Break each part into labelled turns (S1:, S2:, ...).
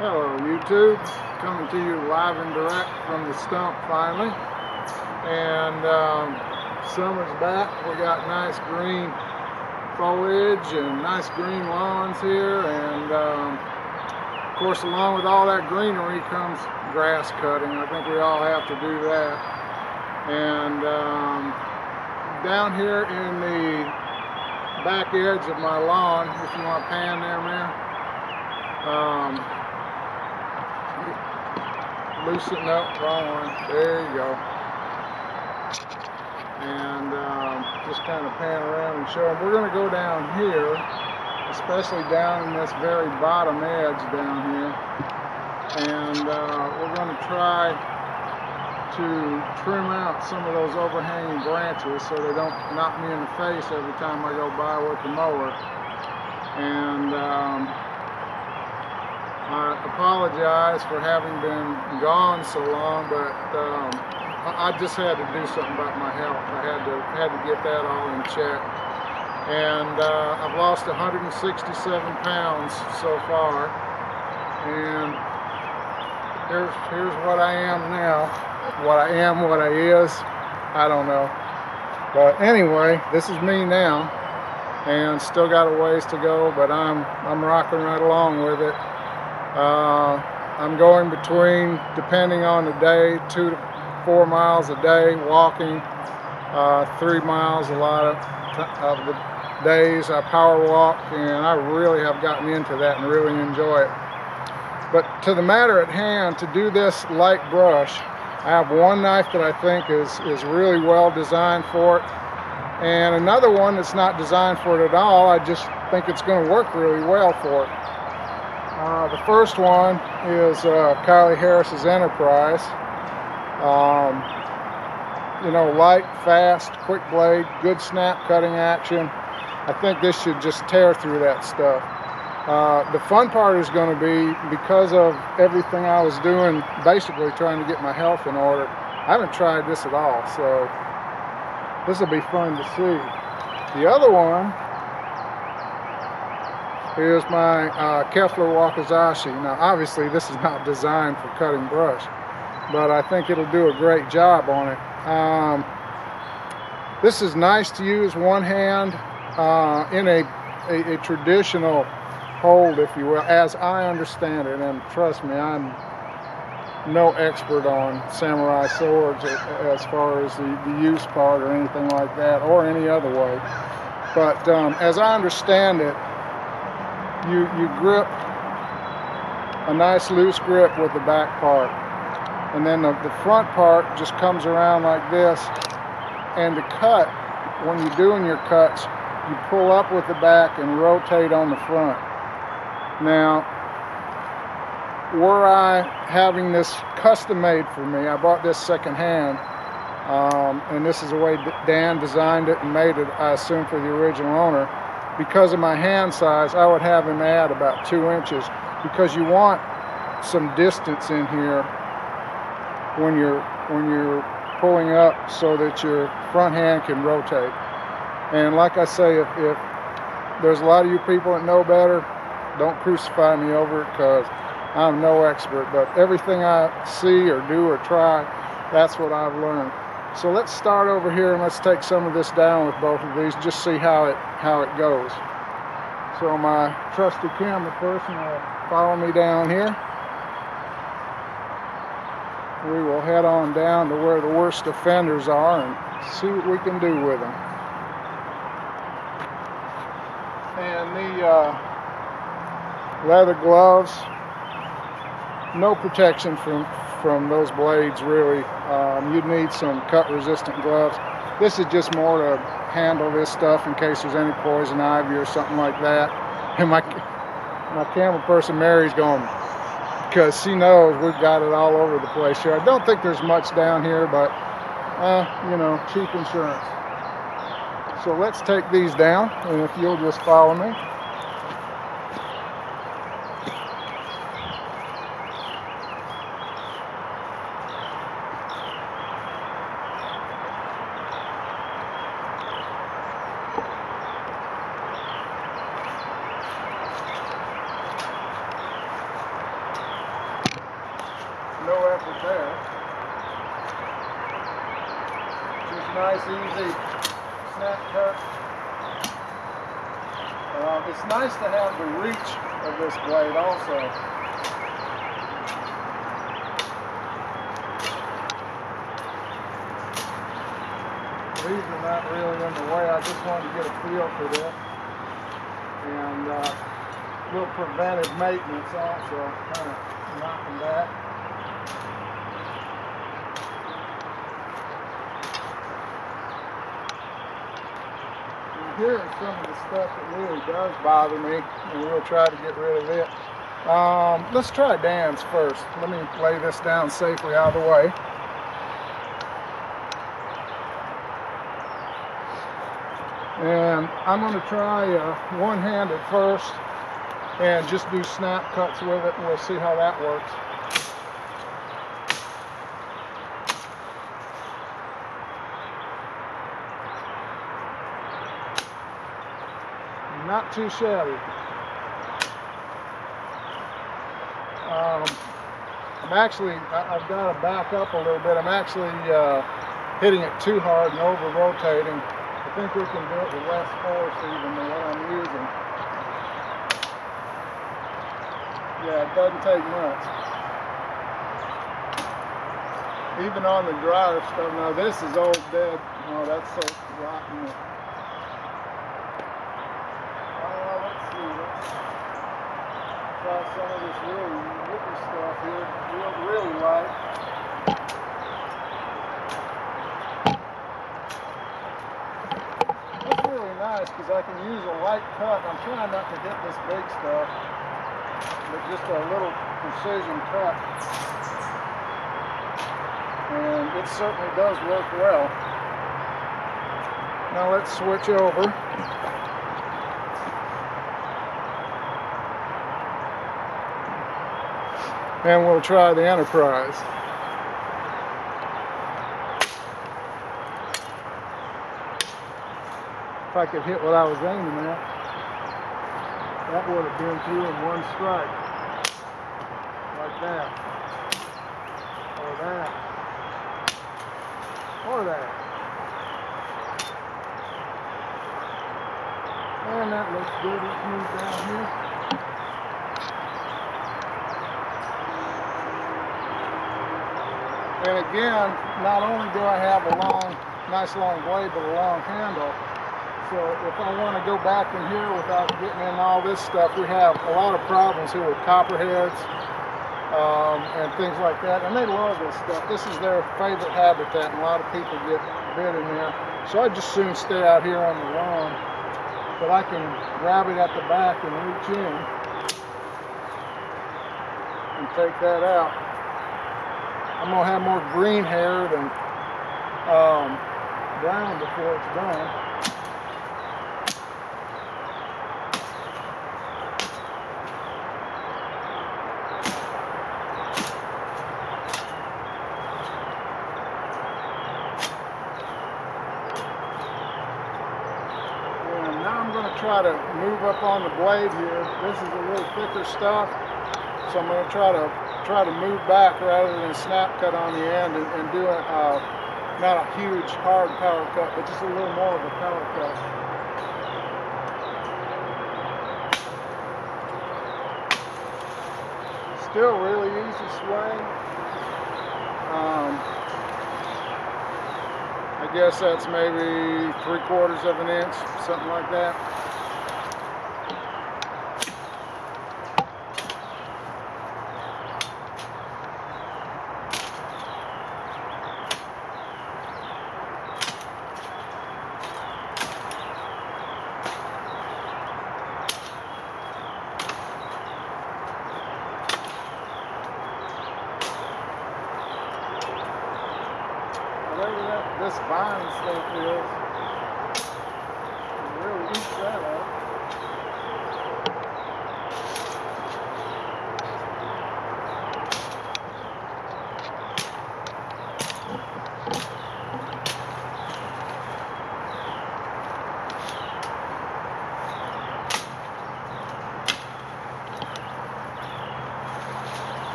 S1: Hello YouTube, coming to you live and direct from the stump finally. And summer's back. We got nice green foliage and nice green lawns here, and of course along with all that greenery comes grass cutting. I think we all have to do that. And down here in the back edge of my lawn, if you want to pan there, man, loosen up, wrong one, there you go. And just kind of pan around and show them. We're going to go down here, especially down in this very bottom edge down here, and we're going to try to trim out some of those overhanging branches so they don't knock me in the face every time I go by with the mower. And I apologize for having been gone so long, but I just had to do something about my health. I had to get that all in check. And I've lost 167 pounds so far. And here's what I am now. What I am, what I is, I don't know. But anyway, this is me now. And still got a ways to go, but I'm rocking right along with it. I'm going between, depending on the day, 2 to 4 miles a day walking, 3 miles a lot of the days. I power walk, and I really have gotten into that and really enjoy it. But to the matter at hand, to do this light brush, I have one knife that I think is really well designed for it, and another one that's not designed for it at all. I just think it's going to work really well for it. The first one is Kyley Harris's Enterprise. You know, light, fast, quick blade, good snap cutting action. I think this should just tear through that stuff. The fun part is going to be, because of everything I was doing, basically trying to get my health in order, I haven't tried this at all, so this will be fun to see. The other one is my Keffler Waki. Now obviously this is not designed for cutting brush, but I think it'll do a great job on it. This is nice to use one hand in a traditional hold, if you will, as I understand it. And trust me, I'm no expert on samurai swords as far as the use part or anything like that, or any other way. But as I understand it, you grip a nice loose grip with the back part, and then the front part just comes around like this. And to cut, when you're doing your cuts, you pull up with the back and rotate on the front. Now, were I having this custom made for me, I bought this secondhand, and this is the way Dan designed it and made it, I assume, for the original owner. Because of my hand size, I would have him add about 2 inches, because you want some distance in here when you're pulling up, so that your front hand can rotate. And like I say, if there's a lot of you people that know better, don't crucify me over it, because I'm no expert. But everything I see or do or try, that's what I've learned. So let's start over here and let's take some of this down with both of these, just see how it goes. So my trusty camera person will follow me down here. We will head on down to where the worst offenders are and see what we can do with them. And the leather gloves, no protection from those blades really. You'd need some cut resistant gloves. This is just more to handle this stuff in case there's any poison ivy or something like that. And my camera person Mary's going, because she knows we've got it all over the place here. I don't think there's much down here, but you know, cheap insurance. So let's take these down, and if you'll just follow me. there. Just nice, easy snap cut. It's nice to have the reach of this blade also. These are not really in the way. I just wanted to get a feel for this. And a little preventive maintenance also, kind of knocking that. And here is some of the stuff that really does bother me, and we'll try to get rid of it. Let's try Dan's first. Let me lay this down safely out of the way. And I'm going to try one-handed first and just do snap cuts with it, and we'll see how that works. Not too shabby. I've got to back up a little bit. I'm actually hitting it too hard and over-rotating. I think we can do it with less force even than what I'm using. Yeah, it doesn't take much. Even on the drier stuff. Now this is old dead. Oh, that's so rotten. Let's see. Let's try some of this really nippy stuff here. Really light. Nice, because I can use a light cut. I'm trying not to hit this big stuff, but just a little precision cut. And it certainly does work well. Now let's switch over. And we'll try the Enterprise. If I could hit what I was aiming at, that would have been through in one strike. Like that. Or that. Or that. And that looks good. Let's move down here. And again, not only do I have a nice long blade, but a long handle. So if I want to go back in here without getting in all this stuff, we have a lot of problems here with copperheads and things like that. And they love this stuff. This is their favorite habitat, and a lot of people get bit in there. So I just soon stay out here on the lawn. But I can grab it at the back and reach in and take that out. I'm going to have more green hair than brown before it's done. Try to move up on the blade here. This is a little thicker stuff, so I'm going to try to move back rather than snap cut on the end and do not a huge hard power cut, but just a little more of a power cut. Still really easy swing. I guess that's maybe 3/4 of an inch, something like that. This vine stuff is, it really eats that up.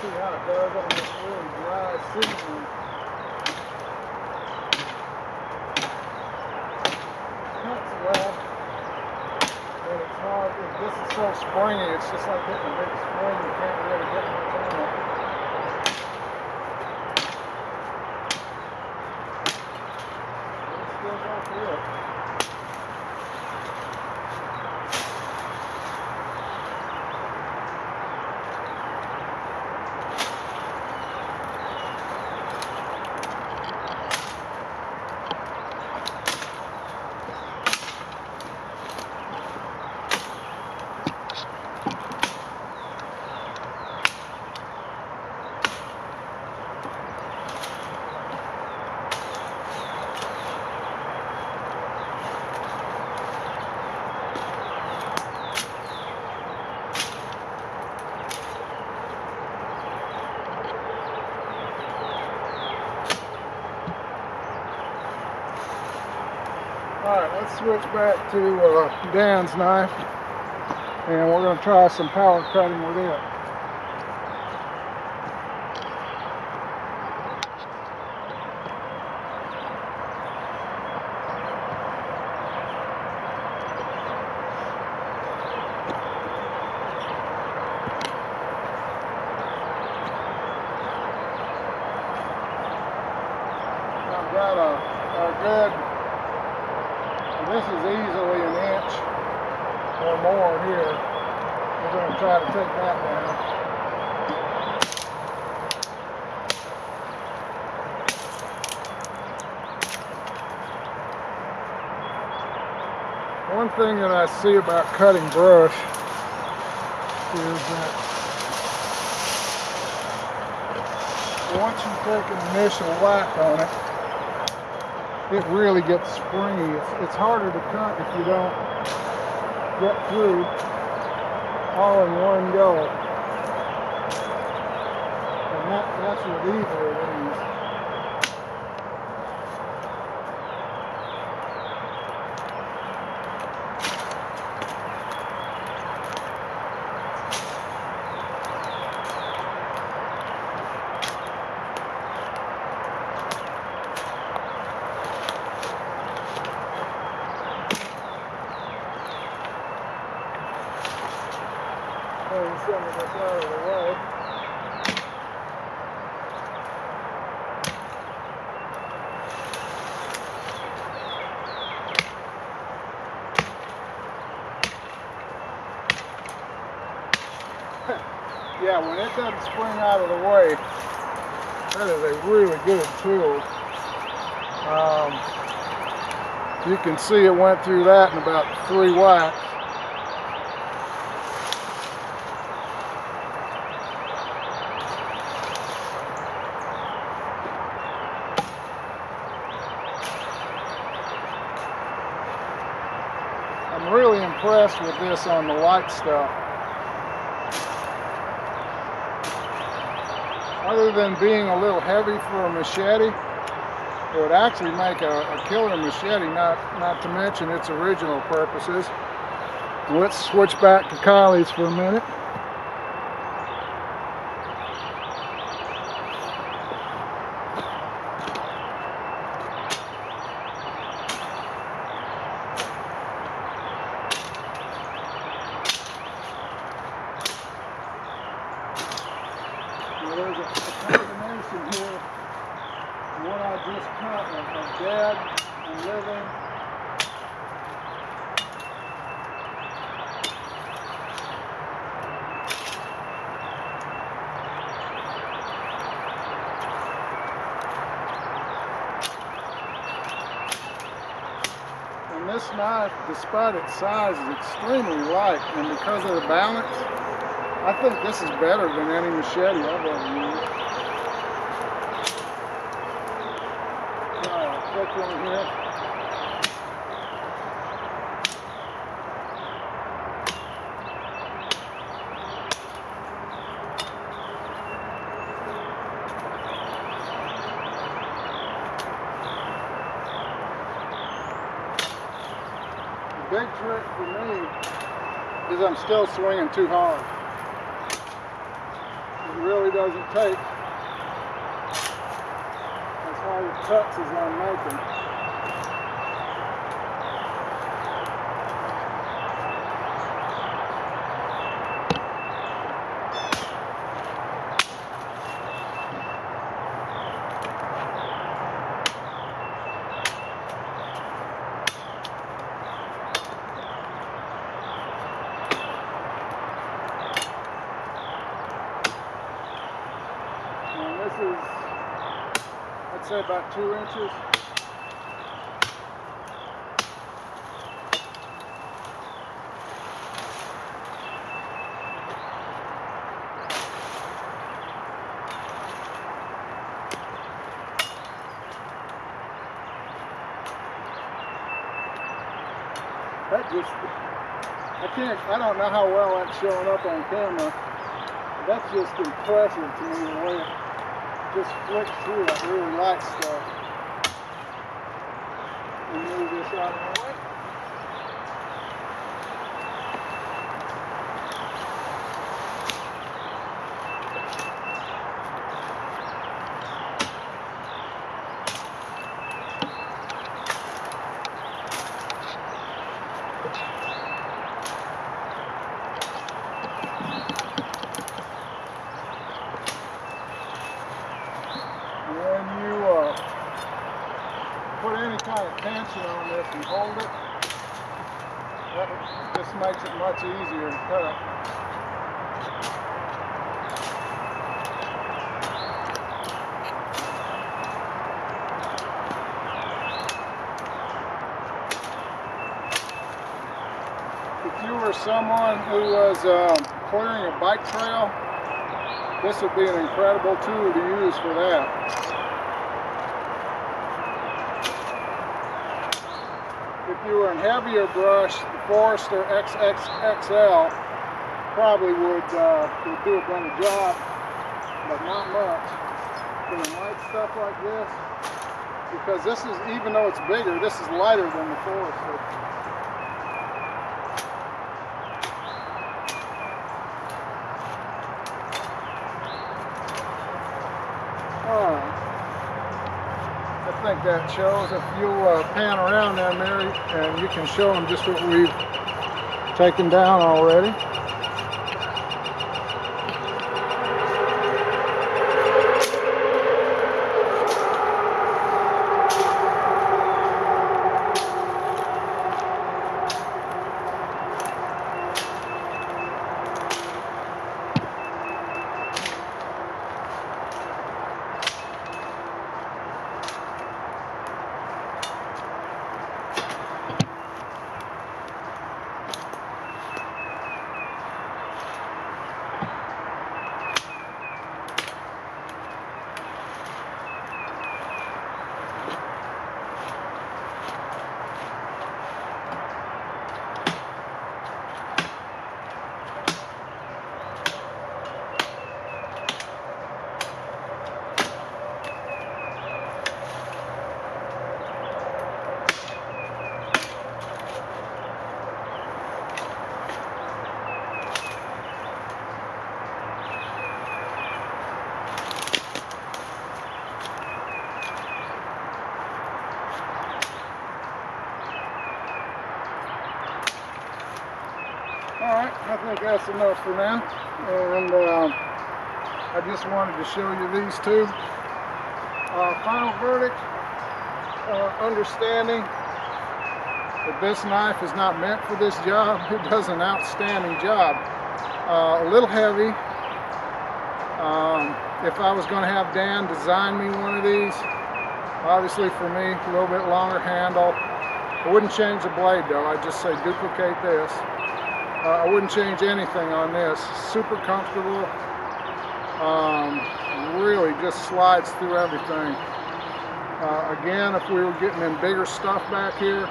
S1: see how it does on this really dry season. Cuts well, but it's hard. This is so springy, it's just like hitting a big spring. You can't really get much on it. But it still goes through it. Alright, let's switch back to Dan's knife, and we're going to try some power cutting with it. I've got a good, this is easily an inch or more here. We're going to try to take that down. One thing that I see about cutting brush is that once you take an initial whack on it, it really gets springy. It's harder to cut if you don't get through all in one go. And that's with either of these. Some of this out of the way. Yeah, when it doesn't spring out of the way, that is a really good tool. You can see it went through that in about 3 whacks. I'm really impressed with this on the light stuff. Other than being a little heavy for a machete, it would actually make a killer machete, not to mention its original purposes. Let's switch back to Kyley's for a minute. There's a combination here of what I just cut of dead and living. And this knife, despite its size, is extremely light, and because of the balance, I think this is better than any machete I've ever used. Try a quick one here. The big trick for me is I'm still swinging too hard. It really really doesn't take as hard cuts as I'm making. This is, I'd say, about 2 inches. That just, I don't know how well that's showing up on camera. That's just impressive to me, the way it just flicks through that really light stuff. And move this out of the way. When you put any kind of tension on this and hold it, that just makes it much easier to cut. If you were someone who was clearing a bike trail, this would be an incredible tool to use for that. If you were in heavier brush, the Forester XXXL probably would do a better job, but not much. For the light stuff like this, because this is, even though it's bigger, this is lighter than the Forester. I think that shows. If you'll pan around there, Mary, and you can show them just what we've taken down already. Alright, I think that's enough for now, and I just wanted to show you these two. Final verdict, understanding that this knife is not meant for this job. It does an outstanding job. A little heavy. If I was going to have Dan design me one of these, obviously for me, a little bit longer handle. I wouldn't change the blade though, I'd just say duplicate this. I wouldn't change anything on this. Super comfortable. Really just slides through everything. Again, if we were getting in bigger stuff back here,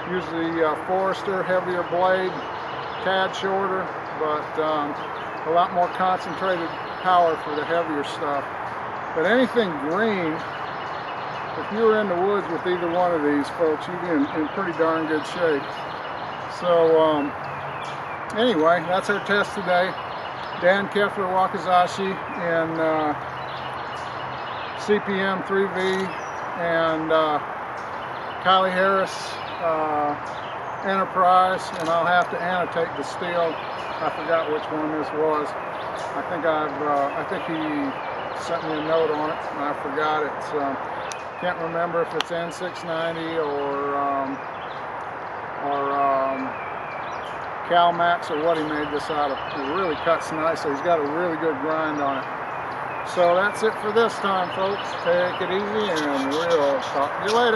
S1: use the Forester, heavier blade, tad shorter, but a lot more concentrated power for the heavier stuff. But anything green, if you were in the woods with either one of these, folks, you'd be in pretty darn good shape. So anyway, that's our test today. Dan Keffler Waki in CPM 3V, and Kyley Harris Enterprise, and I'll have to annotate the steel. I forgot which one this was. I think he sent me a note on it, and I forgot it. Can't remember if it's N690 or CalMax or what he made this out of. It really cuts nicely. He's got a really good grind on it. So that's it for this time, folks. Take it easy, and we'll talk to you later.